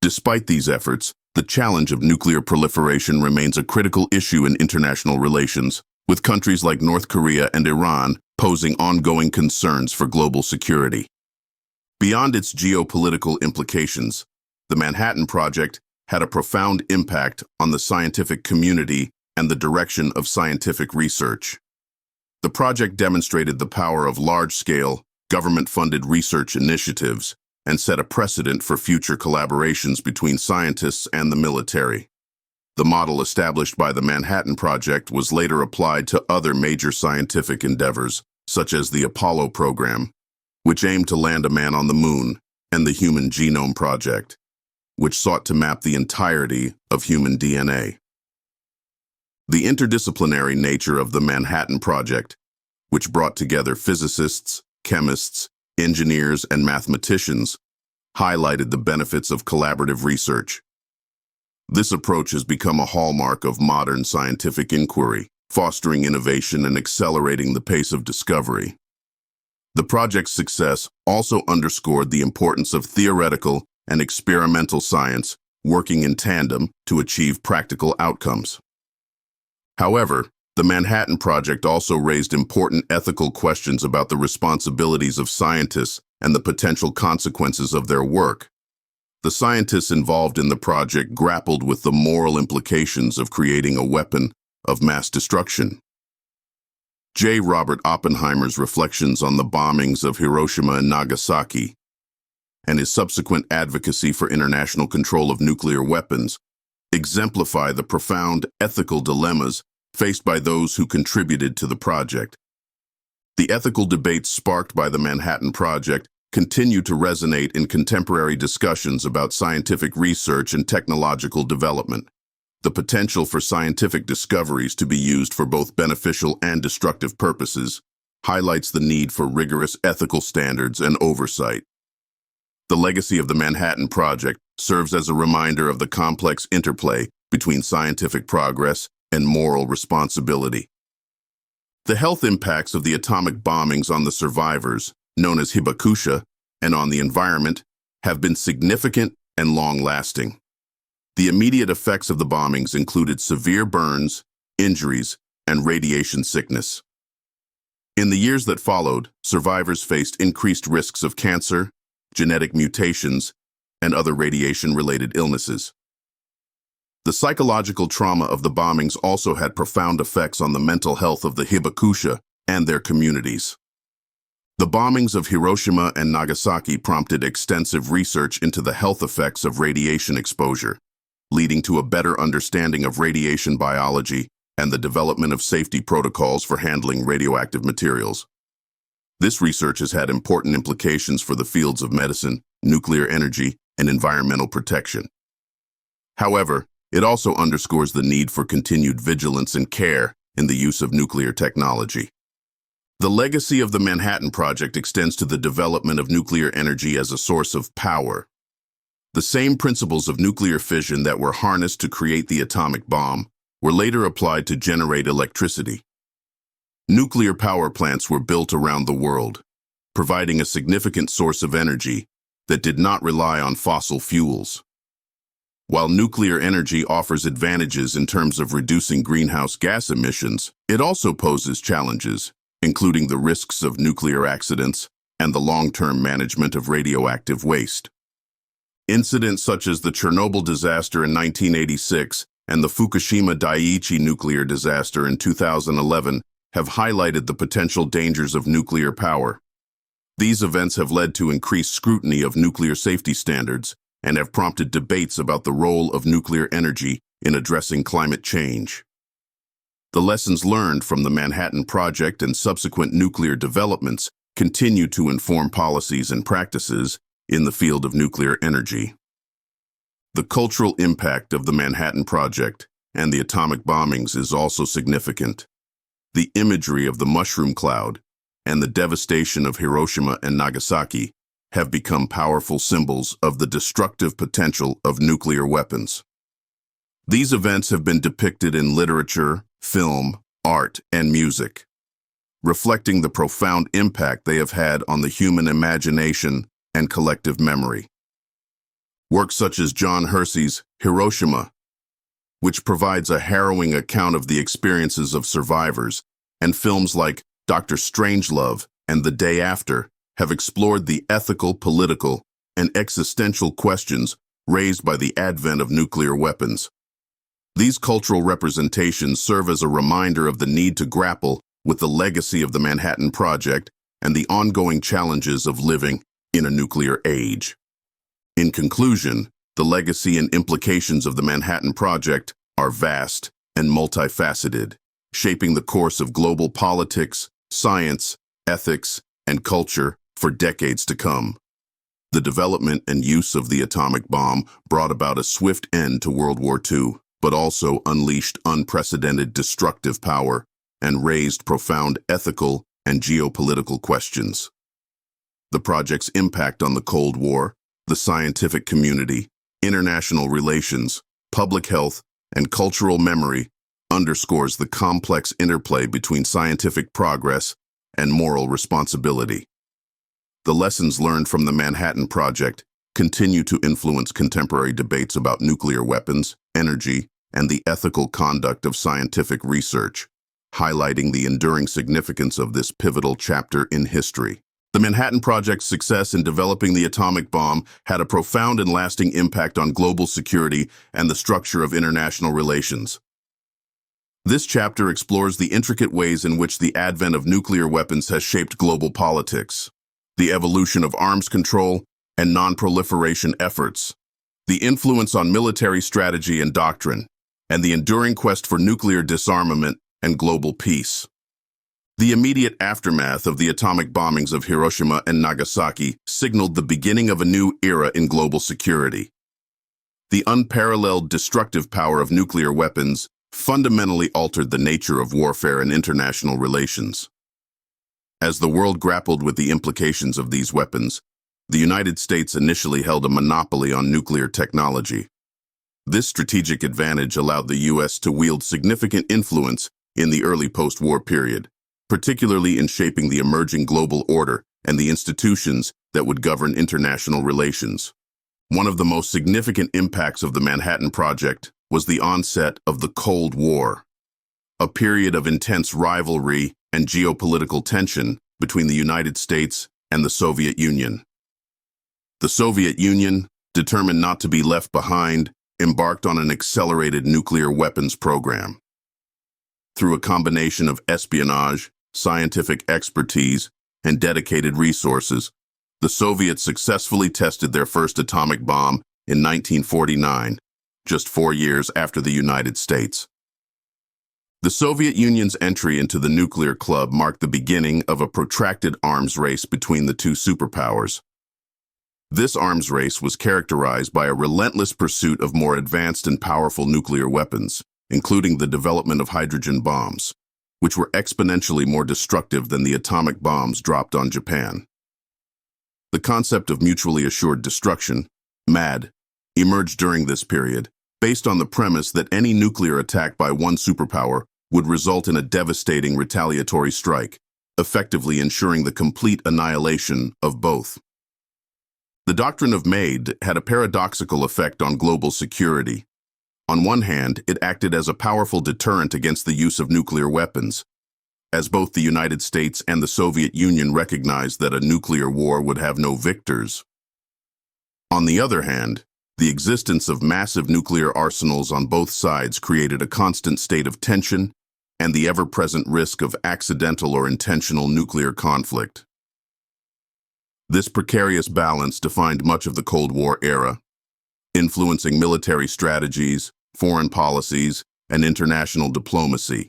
Despite these efforts, the challenge of nuclear proliferation remains a critical issue in international relations, with countries like North Korea and Iran posing ongoing concerns for global security. Beyond its geopolitical implications, the Manhattan Project had a profound impact on the scientific community and the direction of scientific research. The project demonstrated the power of large-scale, government-funded research initiatives and set a precedent for future collaborations between scientists and the military. The model established by the Manhattan Project was later applied to other major scientific endeavors, such as the Apollo program, which aimed to land a man on the moon, and the Human Genome Project, which sought to map the entirety of human DNA. The interdisciplinary nature of the Manhattan Project, which brought together physicists, chemists, engineers, and mathematicians, highlighted the benefits of collaborative research. This approach has become a hallmark of modern scientific inquiry, fostering innovation and accelerating the pace of discovery. The project's success also underscored the importance of theoretical and experimental science working in tandem to achieve practical outcomes. However, the Manhattan Project also raised important ethical questions about the responsibilities of scientists and the potential consequences of their work. The scientists involved in the project grappled with the moral implications of creating a weapon of mass destruction. J. Robert Oppenheimer's reflections on the bombings of Hiroshima and Nagasaki, and his subsequent advocacy for international control of nuclear weapons, exemplify the profound ethical dilemmas faced by those who contributed to the project. The ethical debates sparked by the Manhattan Project continue to resonate in contemporary discussions about scientific research and technological development. The potential for scientific discoveries to be used for both beneficial and destructive purposes highlights the need for rigorous ethical standards and oversight. The legacy of the Manhattan Project serves as a reminder of the complex interplay between scientific progress and moral responsibility. The health impacts of the atomic bombings on the survivors, known as hibakusha, and on the environment, have been significant and long-lasting. The immediate effects of the bombings included severe burns, injuries, and radiation sickness. In the years that followed, survivors faced increased risks of cancer, genetic mutations, and other radiation-related illnesses. The psychological trauma of the bombings also had profound effects on the mental health of the hibakusha and their communities. The bombings of Hiroshima and Nagasaki prompted extensive research into the health effects of radiation exposure, leading to a better understanding of radiation biology and the development of safety protocols for handling radioactive materials. This research has had important implications for the fields of medicine, nuclear energy, and environmental protection. However, it also underscores the need for continued vigilance and care in the use of nuclear technology. The legacy of the Manhattan Project extends to the development of nuclear energy as a source of power. The same principles of nuclear fission that were harnessed to create the atomic bomb were later applied to generate electricity. Nuclear power plants were built around the world, providing a significant source of energy that did not rely on fossil fuels. While nuclear energy offers advantages in terms of reducing greenhouse gas emissions, it also poses challenges, including the risks of nuclear accidents and the long-term management of radioactive waste. Incidents such as the Chernobyl disaster in 1986 and the Fukushima Daiichi nuclear disaster in 2011 have highlighted the potential dangers of nuclear power. These events have led to increased scrutiny of nuclear safety standards and have prompted debates about the role of nuclear energy in addressing climate change. The lessons learned from the Manhattan Project and subsequent nuclear developments continue to inform policies and practices in the field of nuclear energy. The cultural impact of the Manhattan Project and the atomic bombings is also significant. The imagery of the mushroom cloud and the devastation of Hiroshima and Nagasaki have become powerful symbols of the destructive potential of nuclear weapons. These events have been depicted in literature, film, art, and music, reflecting the profound impact they have had on the human imagination and collective memory. Works such as John Hersey's Hiroshima, which provides a harrowing account of the experiences of survivors, and films like Dr. Strangelove and The Day After have explored the ethical, political, and existential questions raised by the advent of nuclear weapons. These cultural representations serve as a reminder of the need to grapple with the legacy of the Manhattan Project and the ongoing challenges of living in a nuclear age. In conclusion, the legacy and implications of the Manhattan Project are vast and multifaceted, shaping the course of global politics, science, ethics, and culture for decades to come. The development and use of the atomic bomb brought about a swift end to World War II, but also unleashed unprecedented destructive power and raised profound ethical and geopolitical questions. The project's impact on the Cold War, the scientific community, international relations, public health, and cultural memory underscores the complex interplay between scientific progress and moral responsibility. The lessons learned from the Manhattan Project continue to influence contemporary debates about nuclear weapons, energy, and the ethical conduct of scientific research, highlighting the enduring significance of this pivotal chapter in history. The Manhattan Project's success in developing the atomic bomb had a profound and lasting impact on global security and the structure of international relations. This chapter explores the intricate ways in which the advent of nuclear weapons has shaped global politics, the evolution of arms control and non-proliferation efforts, the influence on military strategy and doctrine, and the enduring quest for nuclear disarmament and global peace. The immediate aftermath of the atomic bombings of Hiroshima and Nagasaki signaled the beginning of a new era in global security. The unparalleled destructive power of nuclear weapons fundamentally altered the nature of warfare and international relations. As the world grappled with the implications of these weapons, the United States initially held a monopoly on nuclear technology. This strategic advantage allowed the U.S. to wield significant influence in the early post-war period, particularly in shaping the emerging global order and the institutions that would govern international relations. One of the most significant impacts of the Manhattan Project was the onset of the Cold War, a period of intense rivalry and geopolitical tension between the United States and the Soviet Union. The Soviet Union, determined not to be left behind, embarked on an accelerated nuclear weapons program. Through a combination of espionage, scientific expertise, and dedicated resources, the Soviets successfully tested their first atomic bomb in 1949, just 4 years after the United States. The Soviet Union's entry into the nuclear club marked the beginning of a protracted arms race between the two superpowers. This arms race was characterized by a relentless pursuit of more advanced and powerful nuclear weapons, including the development of hydrogen bombs, which were exponentially more destructive than the atomic bombs dropped on Japan. The concept of mutually assured destruction, MAD, emerged during this period, based on the premise that any nuclear attack by one superpower would result in a devastating retaliatory strike, effectively ensuring the complete annihilation of both. The doctrine of Made had a paradoxical effect on global security. On one hand, it acted as a powerful deterrent against the use of nuclear weapons, as both the United States and the Soviet Union recognized that a nuclear war would have no victors. On the other hand, the existence of massive nuclear arsenals on both sides created a constant state of tension and the ever-present risk of accidental or intentional nuclear conflict. This precarious balance defined much of the Cold War era, influencing military strategies, foreign policies, and international diplomacy.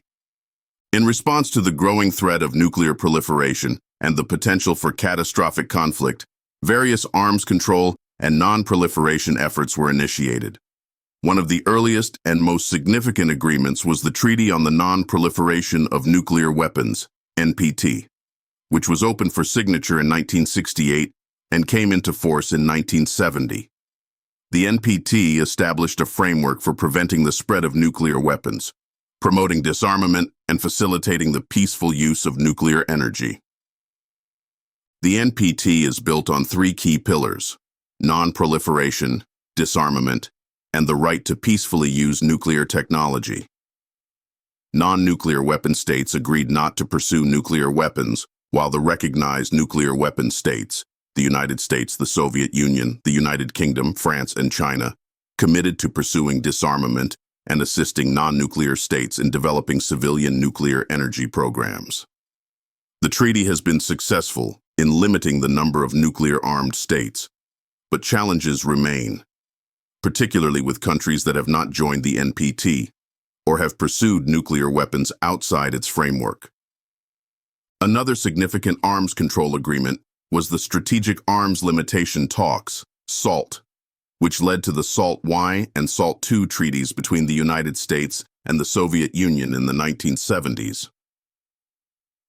In response to the growing threat of nuclear proliferation and the potential for catastrophic conflict, various arms control and non-proliferation efforts were initiated. One of the earliest and most significant agreements was the Treaty on the Non-Proliferation of Nuclear Weapons, NPT, which was opened for signature in 1968 and came into force in 1970. The NPT established a framework for preventing the spread of nuclear weapons, promoting disarmament and facilitating the peaceful use of nuclear energy. The NPT is built on three key pillars: non-proliferation, disarmament, and the right to peacefully use nuclear technology. Non-nuclear weapon states agreed not to pursue nuclear weapons, while the recognized nuclear weapon states, the United States, the Soviet Union, the United Kingdom, France, and China, committed to pursuing disarmament and assisting non-nuclear states in developing civilian nuclear energy programs. The treaty has been successful in limiting the number of nuclear-armed states, but challenges remain, particularly with countries that have not joined the NPT or have pursued nuclear weapons outside its framework. Another significant arms control agreement was the Strategic Arms Limitation Talks, SALT, which led to the SALT I and SALT II treaties between the United States and the Soviet Union in the 1970s.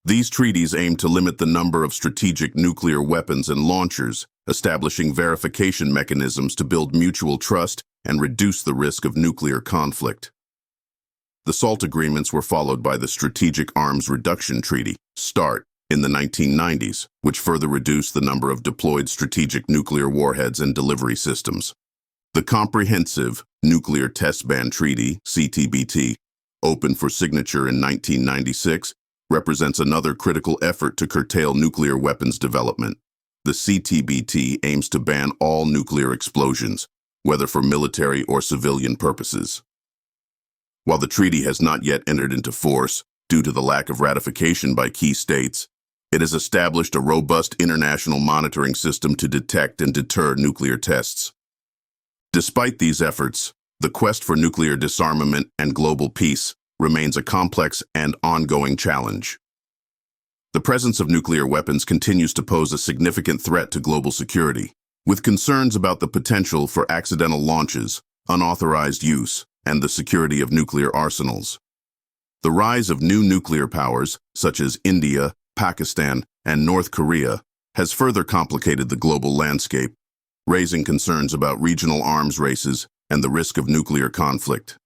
These treaties aimed to limit the number of strategic nuclear weapons and launchers, establishing verification mechanisms to build mutual trust and reduce the risk of nuclear conflict. The SALT agreements were followed by the Strategic Arms Reduction Treaty, START, in the 1990s, which further reduced the number of deployed strategic nuclear warheads and delivery systems. The Comprehensive Nuclear Test Ban Treaty, CTBT, opened for signature in 1996, represents another critical effort to curtail nuclear weapons development. The CTBT aims to ban all nuclear explosions, whether for military or civilian purposes. While the treaty has not yet entered into force due to the lack of ratification by key states, it has established a robust international monitoring system to detect and deter nuclear tests. Despite these efforts, the quest for nuclear disarmament and global peace remains a complex and ongoing challenge. The presence of nuclear weapons continues to pose a significant threat to global security, with concerns about the potential for accidental launches, unauthorized use, and the security of nuclear arsenals. The rise of new nuclear powers, such as India, Pakistan, and North Korea, has further complicated the global landscape, raising concerns about regional arms races and the risk of nuclear conflict.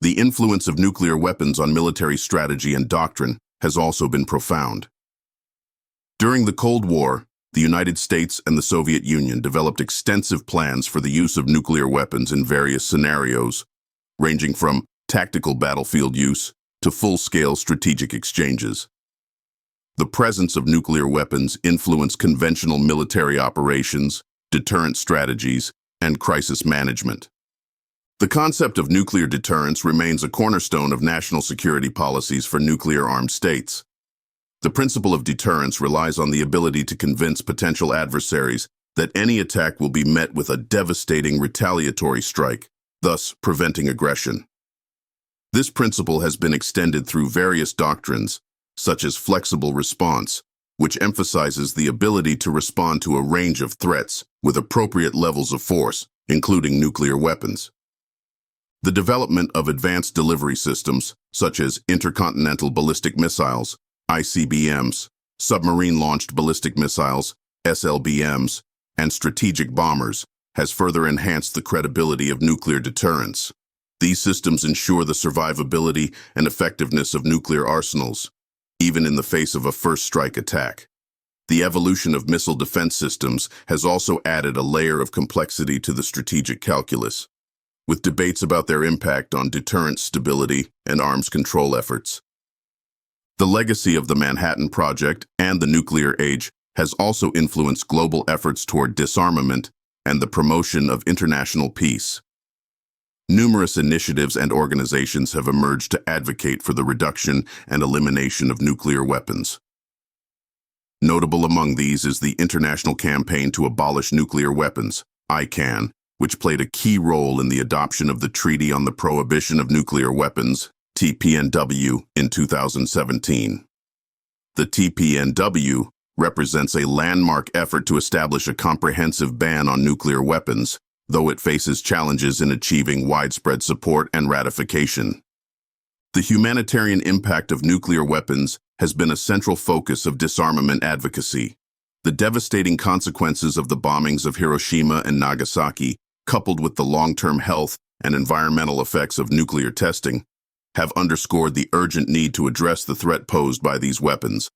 The influence of nuclear weapons on military strategy and doctrine has also been profound. During the Cold War, the United States and the Soviet Union developed extensive plans for the use of nuclear weapons in various scenarios, ranging from tactical battlefield use to full-scale strategic exchanges. The presence of nuclear weapons influenced conventional military operations, deterrent strategies, and crisis management. The concept of nuclear deterrence remains a cornerstone of national security policies for nuclear-armed states. The principle of deterrence relies on the ability to convince potential adversaries that any attack will be met with a devastating retaliatory strike, thus preventing aggression. This principle has been extended through various doctrines, such as flexible response, which emphasizes the ability to respond to a range of threats with appropriate levels of force, including nuclear weapons. The development of advanced delivery systems, such as intercontinental ballistic missiles, ICBMs, submarine-launched ballistic missiles, SLBMs, and strategic bombers, has further enhanced the credibility of nuclear deterrence. These systems ensure the survivability and effectiveness of nuclear arsenals, even in the face of a first-strike attack. The evolution of missile defense systems has also added a layer of complexity to the strategic calculus, with debates about their impact on deterrent stability and arms control efforts. The legacy of the Manhattan Project and the nuclear age has also influenced global efforts toward disarmament and the promotion of international peace. Numerous initiatives and organizations have emerged to advocate for the reduction and elimination of nuclear weapons. Notable among these is the International Campaign to Abolish Nuclear Weapons, ICAN, which played a key role in the adoption of the Treaty on the Prohibition of Nuclear Weapons, TPNW, in 2017. The TPNW represents a landmark effort to establish a comprehensive ban on nuclear weapons, though it faces challenges in achieving widespread support and ratification. The humanitarian impact of nuclear weapons has been a central focus of disarmament advocacy. The devastating consequences of the bombings of Hiroshima and Nagasaki, coupled with the long-term health and environmental effects of nuclear testing, have underscored the urgent need to address the threat posed by these weapons.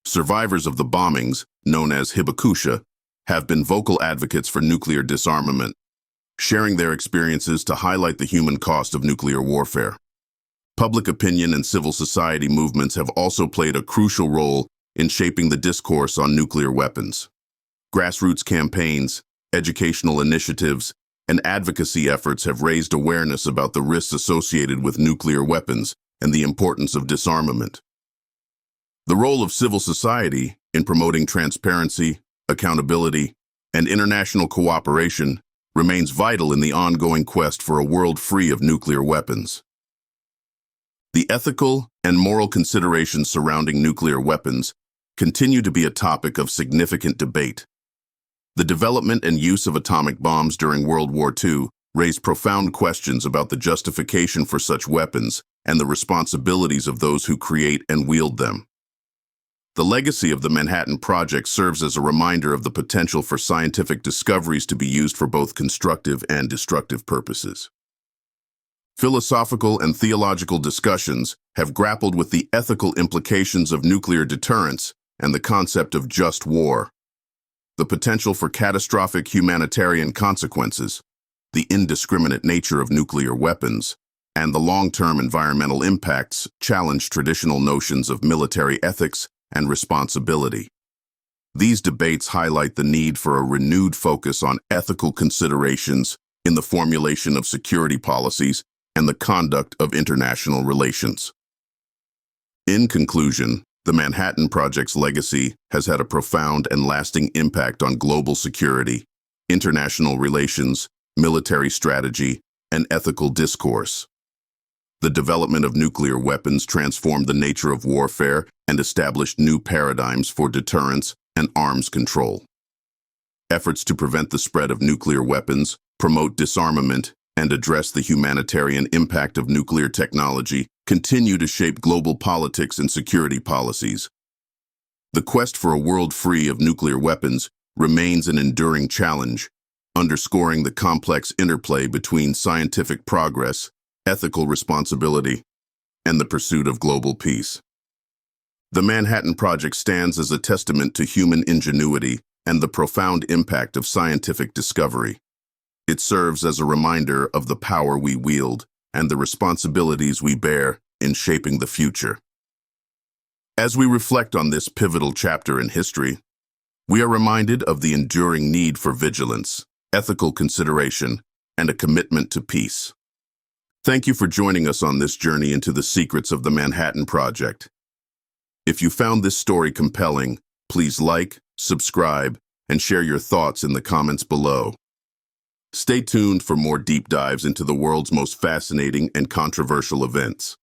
Survivors of the bombings, known as hibakusha, have been vocal advocates for nuclear disarmament, sharing their experiences to highlight the human cost of nuclear warfare. Public opinion and civil society movements have also played a crucial role in shaping the discourse on nuclear weapons. Grassroots campaigns, educational initiatives, and advocacy efforts have raised awareness about the risks associated with nuclear weapons and the importance of disarmament. The role of civil society in promoting transparency, accountability, and international cooperation remains vital in the ongoing quest for a world free of nuclear weapons. The ethical and moral considerations surrounding nuclear weapons continue to be a topic of significant debate. The development and use of atomic bombs during World War II raised profound questions about the justification for such weapons and the responsibilities of those who create and wield them. The legacy of the Manhattan Project serves as a reminder of the potential for scientific discoveries to be used for both constructive and destructive purposes. Philosophical and theological discussions have grappled with the ethical implications of nuclear deterrence and the concept of just war. The potential for catastrophic humanitarian consequences, the indiscriminate nature of nuclear weapons, and the long-term environmental impacts challenge traditional notions of military ethics and responsibility. These debates highlight the need for a renewed focus on ethical considerations in the formulation of security policies and the conduct of international relations. In conclusion, the Manhattan Project's legacy has had a profound and lasting impact on global security, international relations, military strategy, and ethical discourse. The development of nuclear weapons transformed the nature of warfare and established new paradigms for deterrence and arms control. Efforts to prevent the spread of nuclear weapons, promote disarmament, and address the humanitarian impact of nuclear technology continue to shape global politics and security policies. The quest for a world free of nuclear weapons remains an enduring challenge, underscoring the complex interplay between scientific progress, ethical responsibility, and the pursuit of global peace. The Manhattan Project stands as a testament to human ingenuity and the profound impact of scientific discovery. It serves as a reminder of the power we wield and the responsibilities we bear in shaping the future. As we reflect on this pivotal chapter in history, we are reminded of the enduring need for vigilance, ethical consideration, and a commitment to peace. Thank you for joining us on this journey into the secrets of the Manhattan Project. If you found this story compelling, please like, subscribe, and share your thoughts in the comments below. Stay tuned for more deep dives into the world's most fascinating and controversial events.